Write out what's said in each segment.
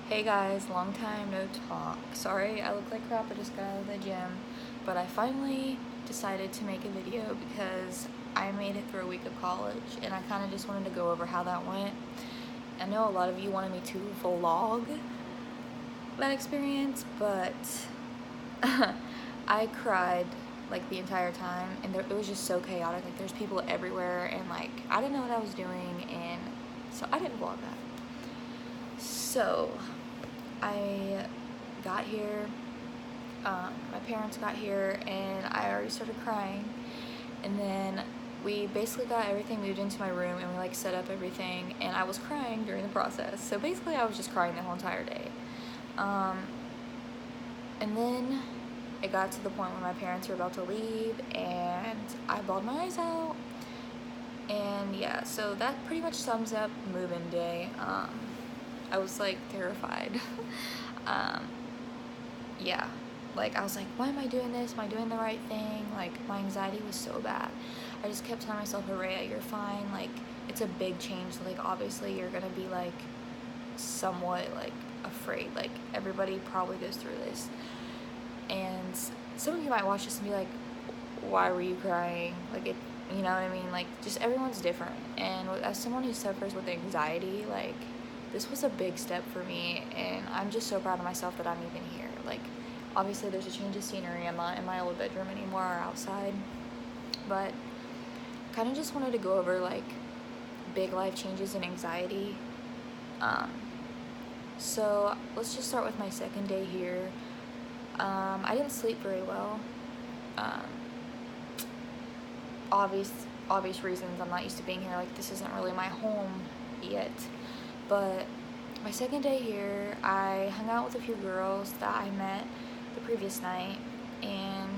Hey guys, long time no talk. Sorry I look like crap, I just got out of the gym, but I finally decided to make a video because I made it through a week of college and I kind of just wanted to go over how that went. I know a lot of you wanted me to vlog that experience, but I cried like the entire time and it was just so chaotic. Like there's people everywhere and like I didn't know what I was doing, and so I didn't vlog that. So I got here, my parents got here, and I already started crying, and then we basically got everything moved into my room and we like set up everything, and I was crying during the process. So basically I was just crying the whole entire day. And then it got to the point where my parents were about to leave and I bawled my eyes out. And yeah, so that pretty much sums up move-in day. I was like terrified. Yeah, like I was like, why am I doing this? Am I doing the right thing? Like my anxiety was so bad. I just kept telling myself, Araya, you're fine. Like it's a big change. Like obviously you're gonna be like somewhat like afraid. Like everybody probably goes through this. And some of you might watch this and be like, why were you crying? Like it, you know what I mean? Like just everyone's different. And as someone who suffers with anxiety, like this was a big step for me, and I'm just so proud of myself that I'm even here. Like obviously there's a change of scenery. I'm not in my old bedroom anymore or outside, but kind of just wanted to go over like big life changes and anxiety. So let's just start with my second day here. I didn't sleep very well. Um, obvious reasons. I'm not used to being here. Like this isn't really my home yet. But my second day here, I hung out with a few girls that I met the previous night, and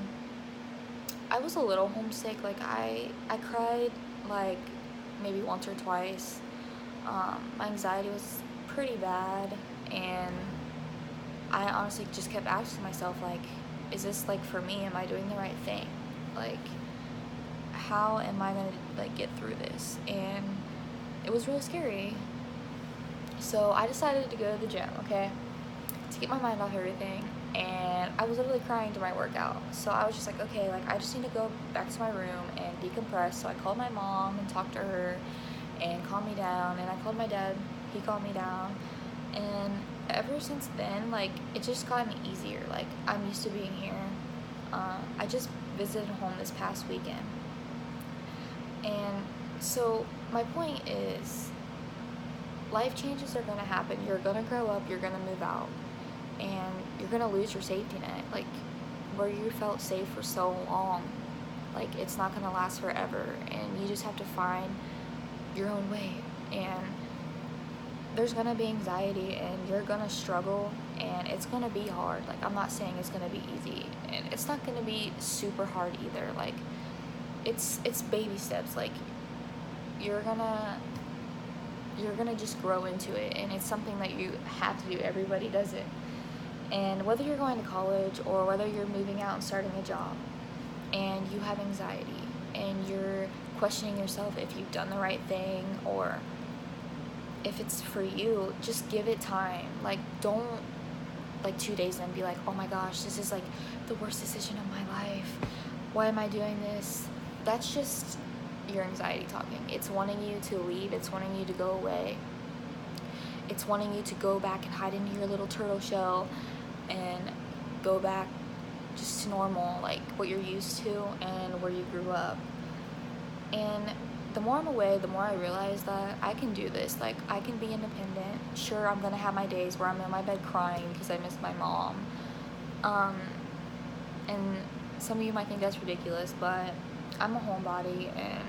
I was a little homesick. Like I cried like maybe once or twice. My anxiety was pretty bad, and I honestly just kept asking myself, like, is this like for me? Am I doing the right thing? Like, how am I gonna like get through this? And it was really scary. So I decided to go to the gym, okay, to get my mind off everything, and I was literally crying during my workout. So I was just like, okay, like I just need to go back to my room and decompress. So I called my mom and talked to her and calmed me down, and I called my dad, he calmed me down, and ever since then, like it just gotten easier. Like I'm used to being here. I just visited home this past weekend, and so my point is, life changes are gonna happen. You're gonna grow up, you're gonna move out, and you're gonna lose your safety net. Like where you felt safe for so long, like it's not gonna last forever, and you just have to find your own way. And there's gonna be anxiety and you're gonna struggle and it's gonna be hard. Like I'm not saying it's gonna be easy, and it's not gonna be super hard either. Like it's baby steps. Like you're gonna just grow into it, and it's something that you have to do. Everybody does it. And whether you're going to college or whether you're moving out and starting a job and you have anxiety and you're questioning yourself if you've done the right thing or if it's for you, just give it time. Like don't like 2 days and be like, oh my gosh, this is like the worst decision of my life. Why am I doing this? That's just your anxiety talking. It's wanting you to leave. It's wanting you to go away. It's wanting you to go back and hide into your little turtle shell and go back just to normal, like what you're used to and where you grew up. And the more I'm away, the more I realize that I can do this. Like I can be independent. Sure, I'm gonna have my days where I'm in my bed crying because I miss my mom. And some of you might think that's ridiculous, but I'm a homebody and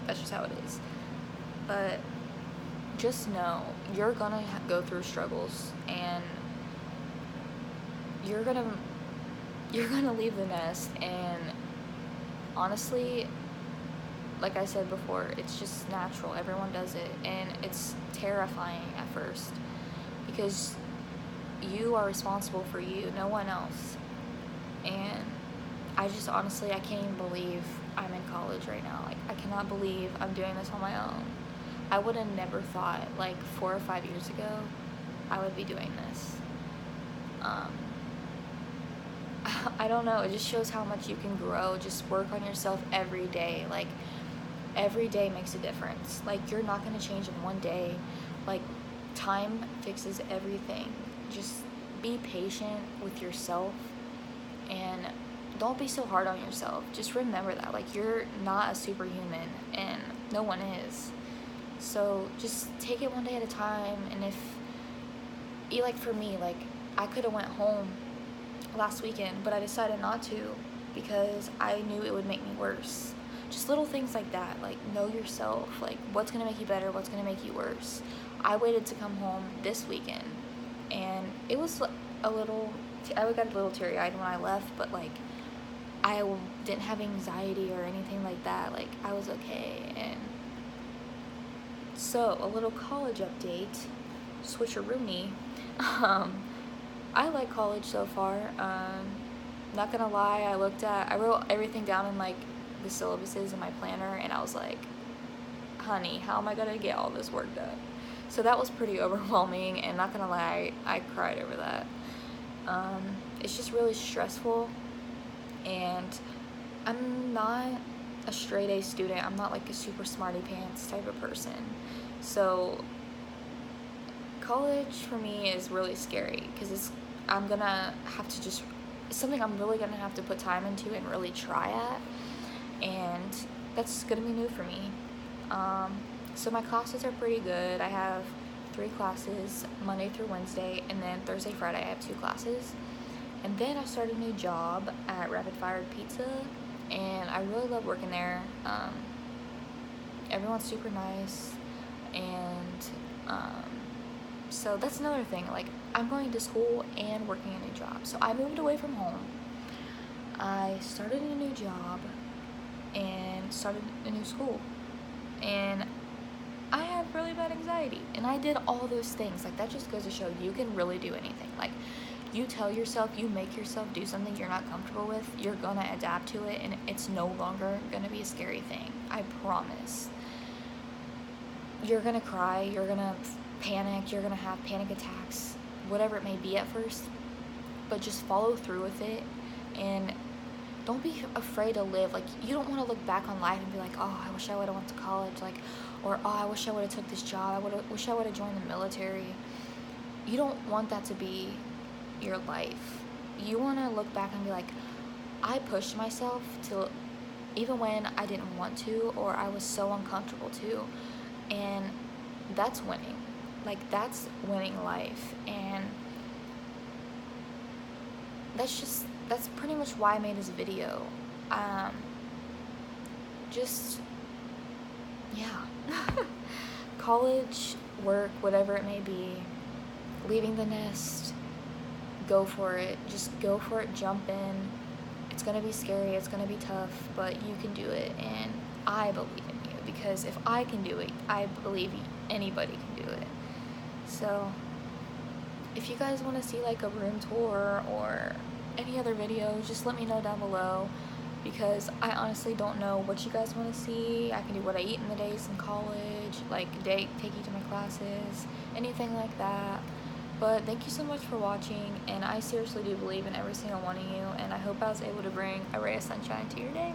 that's just how it is. But just know you're gonna go through struggles, and you're gonna leave the nest. And honestly, like I said before, it's just natural. Everyone does it, and it's terrifying at first because you are responsible for you, no one else. And I just honestly, I can't even believe I'm in college right now. Like I cannot believe I'm doing this on my own. I would have never thought, like 4 or 5 years ago, I would be doing this. I don't know, it just shows how much you can grow. Just work on yourself every day. Like, every day makes a difference. Like, you're not going to change in one day. Like, time fixes everything. Just be patient with yourself and don't be so hard on yourself. Just remember that, like, you're not a superhuman and no one is. So just take it one day at a time. And if you, like, for me, like, I could have went home last weekend, but I decided not to because I knew it would make me worse. Just little things like that, like, know yourself, like, what's gonna make you better, what's gonna make you worse. I waited to come home this weekend, and it was a little, I got a little teary-eyed when I left, but, like, I didn't have anxiety or anything like that. Like, I was okay. And so, a little college update, switcheroony. I like college so far. Not gonna lie, I wrote everything down in, like, the syllabuses in my planner, and I was like, honey, how am I gonna get all this work done? So that was pretty overwhelming, and not gonna lie, I cried over that. It's just really stressful, and I'm not a straight A student. I'm not like a super smarty pants type of person. So college for me is really scary because I'm gonna have to it's something I'm really gonna have to put time into and really try at, and that's gonna be new for me. So my classes are pretty good. I have 3 classes, Monday through Wednesday, and then Thursday, Friday I have 2 classes. And then I started a new job at Rapid Fire Pizza, and I really love working there. Everyone's super nice, and so that's another thing. Like, I'm going to school and working a new job. So I moved away from home. I started a new job and started a new school, and I have really bad anxiety, and I did all those things. Like, that just goes to show you can really do anything. Like, you tell yourself, you make yourself do something you're not comfortable with, you're gonna adapt to it, and it's no longer gonna be a scary thing. I promise. You're gonna cry, you're gonna panic, you're gonna have panic attacks, whatever it may be at first, but just follow through with it, and don't be afraid to live. Like, you don't want to look back on life and be like, oh, I wish I would have went to college, like, or oh, I wish I would have took this job, wish I would have joined the military. You don't want that to be your life. You want to look back and be like, I pushed myself to, even when I didn't want to, or I was so uncomfortable to, and that's winning. Like, that's winning life. And that's pretty much why I made this video. Yeah. College, work, whatever it may be, leaving the nest, go for it. Just go for it, jump in. It's gonna be scary, it's gonna be tough, but you can do it, and I believe in you, because if I can do it, I believe anybody can do it. So if you guys want to see like a room tour or any other videos, just let me know down below, because I honestly don't know what you guys want to see. I can do what I eat in the days in college, like take you to my classes, anything like that. But thank you so much for watching, and I seriously do believe in every single one of you, and I hope I was able to bring a ray of sunshine to your day.